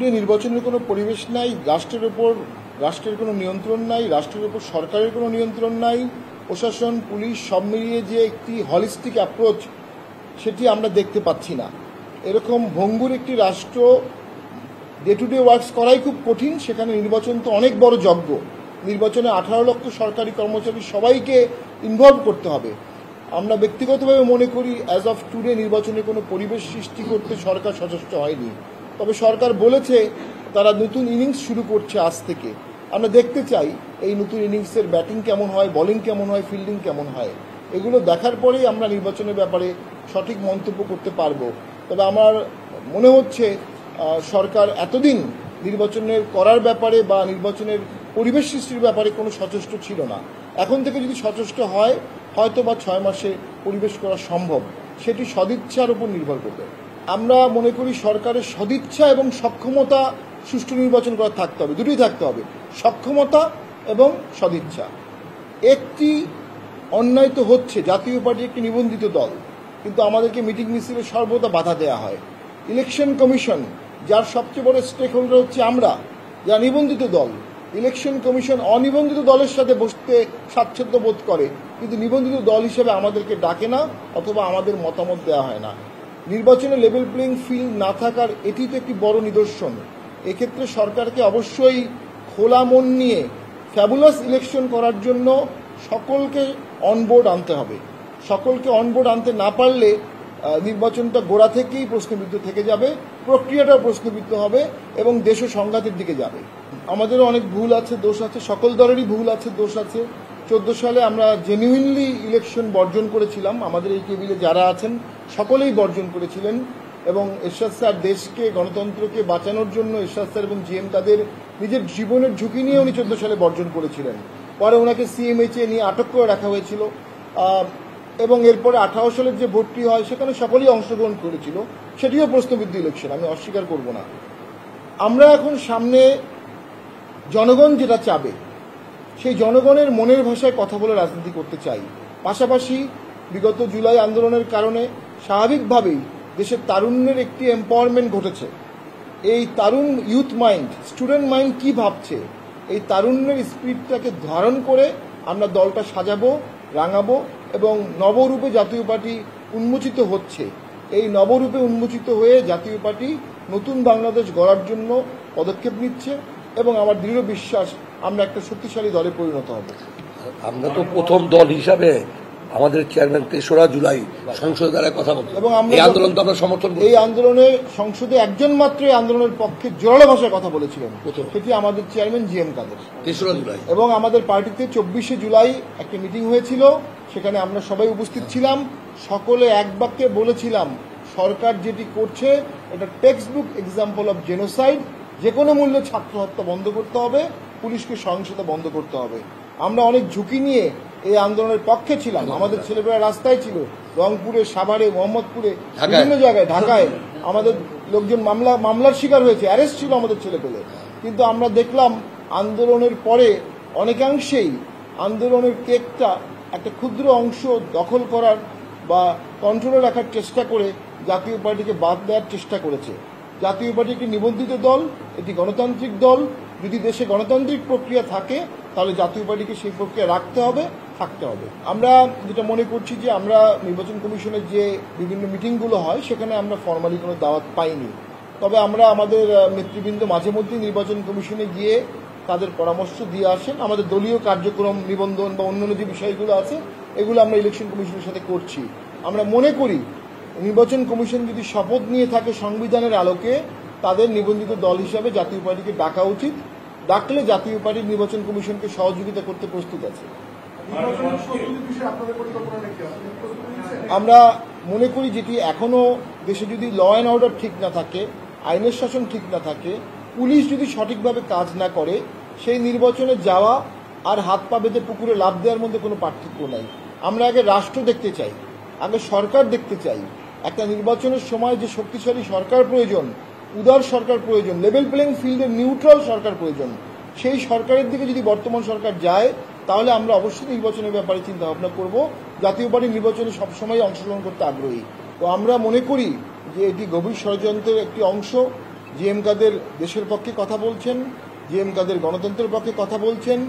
Today নির্বাচনের কোনো পরিবেশ নাই, রাষ্ট্রের কোনো নিয়ন্ত্রণ নাই, রাষ্ট্রের উপর সরকারের কোনো নিয়ন্ত্রণ নাই, প্রশাসন পুলিশ সব মিলিয়ে যে একটি হলিস্টিক অ্যাপ্রোচ সেটি আমরা দেখতে পাচ্ছি না। এরকম ভঙ্গুর একটি রাষ্ট্র ডে টু ডে ওয়ার্কস করাই খুব কঠিন, সেখানে নির্বাচন তো অনেক বড় যজ্ঞ। নির্বাচনে 18 লক্ষ সরকারি কর্মচারী সবাইকে ইনভলভ করতে হবে। আমরা ব্যক্তিগতভাবে মনে করি অ্যাজ অফ টুডে নির্বাচনে কোনো পরিবেশ সৃষ্টি করতে সরকার সচেষ্ট হয়নি। তবে সরকার বলেছে তারা নতুন ইনিংস শুরু করছে আজ থেকে। আমরা দেখতে চাই এই নতুন ইনিংসের ব্যাটিং কেমন হয়, বোলিং কেমন হয়, ফিল্ডিং কেমন হয়। এগুলো দেখার পরেই আমরা নির্বাচনের ব্যাপারে সঠিক মন্তব্য করতে পারবো। তবে আমার মনে হচ্ছে সরকার এতদিন নির্বাচনের করার ব্যাপারে বা নির্বাচনের পরিবেশ সৃষ্টির ব্যাপারে কোনো সচেষ্ট ছিল না। এখন থেকে যদি সচেষ্ট হয়, হয়তো বা 6 মাসে পরিবেশ করা সম্ভব। সেটি সদিচ্ছার উপর নির্ভর করবে। আমরা মনে করি সরকারের সদিচ্ছা এবং সক্ষমতা সুষ্ঠু নির্বাচন করা থাকতে হবে, দুটোই থাকতে হবে, সক্ষমতা এবং সদিচ্ছা। একটি অন্যায় তো হচ্ছে, জাতীয় পার্টি একটি নিবন্ধিত দল, কিন্তু আমাদেরকে মিটিং মিছিলে সর্বদা বাধা দেওয়া হয়। ইলেকশন কমিশন, যার সবচেয়ে বড় স্টেক হোল্ডার হচ্ছে আমরা, যা নিবন্ধিত দল, ইলেকশন কমিশন অনিবন্ধিত দলের সাথে বসতে স্বাচ্ছন্দ্য বোধ করে, কিন্তু নিবন্ধিত দল হিসেবে আমাদেরকে ডাকে না অথবা আমাদের মতামত দেওয়া হয় না। নির্বাচনে লেভেল প্লেইং ফিল্ড না থাকার এটি তো একটি বড় নিদর্শন। এক্ষেত্রে সরকারকে অবশ্যই খোলা মন নিয়ে ফ্যাবুলাস ইলেকশন করার জন্য সকলকে অনবোর্ড আনতে হবে। সকলকে অনবোর্ড আনতে না পারলে নির্বাচনটা গোড়া থেকেই প্রশ্নবিদ্ধ থেকে যাবে, প্রক্রিয়াটাও প্রশ্নবিদ্ধ হবে এবং দেশও সংঘাতের দিকে যাবে। আমাদেরও অনেক ভুল আছে, দোষ আছে, সকল দলেরই ভুল আছে, দোষ আছে। 14 সালে আমরা জেনুইনলি ইলেকশন বর্জন করেছিলাম, আমাদের এই টেবিলে যারা আছেন সকলেই বর্জন করেছিলেন এবং এরশাদ স্যার দেশকে, গণতন্ত্রকে বাঁচানোর জন্য এরশাদ স্যার এবং জিএম তাদের নিজের জীবনের ঝুঁকি নিয়ে উনি 14 সালে বর্জন করেছিলেন। পরে ওনাকে সিএমএইচে নিয়ে আটক করে রাখা হয়েছিল এবং এরপরে 18 সালের যে ভোটটি হয় সেখানে সকলেই অংশগ্রহণ করেছিল, সেটিও প্রশ্নবিদ্ধ ইলেকশন, আমি অস্বীকার করব না। আমরা এখন সামনে জনগণ যেটা চাবে সেই জনগণের মনের ভাষায় কথা বলে রাজনীতি করতে চাই। পাশাপাশি বিগত জুলাই আন্দোলনের কারণে স্বাভাবিকভাবেই দেশের তারুণ্যের একটি এম্পাওয়ারমেন্ট ঘটেছে। এই Tarun youth mind, student mind কি ভাবছে, এই তারুণ্যের স্পিরিটটাকে ধারণ করে আমরা দলটা সাজাবো, রাঙাবো এবং নবরূপে জাতীয় পার্টি উন্মোচিত হচ্ছে। এই নবরূপে উন্মোচিত হয়ে জাতীয় পার্টি নতুন বাংলাদেশ গড়ার জন্য পদক্ষেপ নিচ্ছে এবং আমার দৃঢ় বিশ্বাস আমরা একটা শক্তিশালী দলে পরিণত হব। আমরা তো প্রথম দল হিসাবে আমাদের চেয়ারম্যান 3রা জুলাই সংসদে দাঁড়ায় কথা বলতে এবং এই আন্দোলন তো আমরা সমর্থন করি। এই আন্দোলনে সংসদে একজন মাত্র এই আন্দোলনের পক্ষে জোরালো ভাষায় কথা বলেছিলেন, সেটি আমাদের চেয়ারম্যান জিএম কাদের। 3রা জুলাই এবং আমাদের পার্টিতে 24শে জুলাই একটা মিটিং হয়েছিল, সেখানে আমরা সবাই উপস্থিত ছিলাম। সকলে এক বাক্যে বলেছিলাম সরকার যেটি করছে এটা text book example of genocide. যে কোনো মূল্যে ছাত্র হত্যা বন্ধ করতে হবে, পুলিশকে সহিংসতা বন্ধ করতে হবে। আমরা অনেক ঝুঁকি নিয়ে এই আন্দোলনের পক্ষে ছিলাম। আমাদের ছেলেমেয়েরা রাস্তায় ছিল, রংপুরে, সাভারে, মোহাম্মদপুরে, বিভিন্ন জায়গায়, ঢাকায় আমাদের লোকজন মামলার শিকার হয়েছে, অ্যারেস্ট ছিল আমাদের ছেলেপেলে। কিন্তু আমরা দেখলাম আন্দোলনের পরে অনেকাংশেই আন্দোলনের কেকটা একটা ক্ষুদ্র অংশ দখল করার বা কন্ট্রোলে রাখার চেষ্টা করে জাতীয় পার্টিকে বাদ দেওয়ার চেষ্টা করেছে। জাতীয় পার্টি একটি নিবন্ধিত দল, এটি গণতান্ত্রিক দল। যদি দেশে গণতান্ত্রিক প্রক্রিয়া থাকে তাহলে জাতীয় পার্টিকে সেই প্রক্রিয়া রাখতে হবে, থাকতে হবে। আমরা যেটা মনে করছি যে আমরা নির্বাচন কমিশনের যে বিভিন্ন মিটিংগুলো হয় সেখানে আমরা ফর্মালি কোনো দাওয়াত পাইনি। তবে আমরা আমাদের নেতৃবৃন্দ মাঝে মধ্যেই নির্বাচন কমিশনে গিয়ে তাদের পরামর্শ দিয়ে আসেন। আমাদের দলীয় কার্যক্রম, নিবন্ধন বা অন্যান্য যে বিষয়গুলো আছে এগুলো আমরা ইলেকশন কমিশনের সাথে করছি। আমরা মনে করি নির্বাচন কমিশন যদি শপথ নিয়ে থাকে সংবিধানের আলোকে, তাদের নিবন্ধিত দল হিসাবে জাতীয় পার্টিকে ডাকা উচিত। ডাকলে জাতীয় পার্টির নির্বাচন কমিশনকে সহযোগিতা করতে প্রস্তুত আছে। আমরা মনে করি যেটি এখনো দেশে যদি ল অ্যান্ড অর্ডার ঠিক না থাকে, আইনের শাসন ঠিক না থাকে, পুলিশ যদি সঠিকভাবে কাজ না করে, সেই নির্বাচনে যাওয়া আর হাত পা বেঁধে পুকুরে লাফ দেওয়ার মধ্যে কোনো পার্থক্য নাই। আমরা আগে রাষ্ট্র দেখতে চাই, আগে সরকার দেখতে চাই। একটা নির্বাচনের সময় যে শক্তিশালী সরকার প্রয়োজন, উদার সরকার প্রয়োজন, লেভেল প্লেইং ফিল্ডের নিউট্রাল সরকার প্রয়োজন, সেই সরকারের দিকে যদি বর্তমান সরকার যায় তাহলে আমরা অবশ্যই নির্বাচনের ব্যাপারে চিন্তা ভাবনা করব। জাতীয় পার্টি নির্বাচনে সবসময় অংশগ্রহণ করতে আগ্রহী। তো আমরা মনে করি যে এটি গভীর ষড়যন্ত্রের একটি অংশ। জিএম কাদের দেশের পক্ষে কথা বলছেন, জিএম কাদের গণতন্ত্রের পক্ষে কথা বলছেন,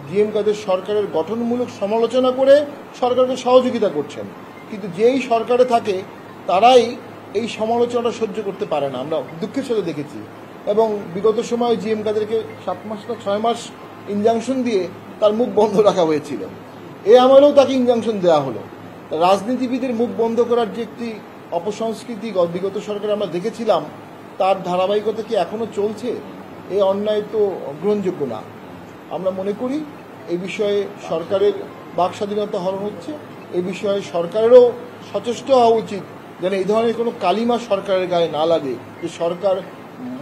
জিএম কাদের সরকারের গঠনমূলক সমালোচনা করে সরকারকে সহযোগিতা করছেন। কিন্তু যেই সরকারে থাকে তারাই এই সমালোচনাটা সহ্য করতে পারে না, আমরা দুঃখের সাথে দেখেছি। এবং বিগত সময়ে জিএম কাদেরকে 7 মাস না 6 মাস ইনজাংশন দিয়ে তার মুখ বন্ধ রাখা হয়েছিল। এ আমলেও তাকে ইনজাংশন দেওয়া হলো। রাজনীতিবিদের মুখ বন্ধ করার যে একটি অপসংস্কৃতি বিগত সরকারে আমরা দেখেছিলাম, তার ধারাবাহিকতা কি এখনো চলছে? এই অন্যায় তো গ্রহণযোগ্য না। আমরা মনে করি এই বিষয়ে সরকারের বাক স্বাধীনতা হরণ হচ্ছে, এই বিষয়ে সরকারেরও সচেষ্ট হওয়া উচিত যেন এই ধরনের কোনো কালিমা সরকারের গায়ে না লাগে, যে সরকার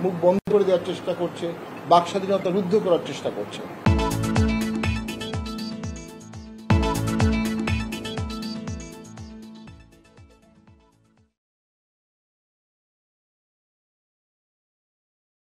মুখ বন্ধ করে দেওয়ার চেষ্টা করছে, বাক স্বাধীনতা রুদ্ধ করার চেষ্টা করছে।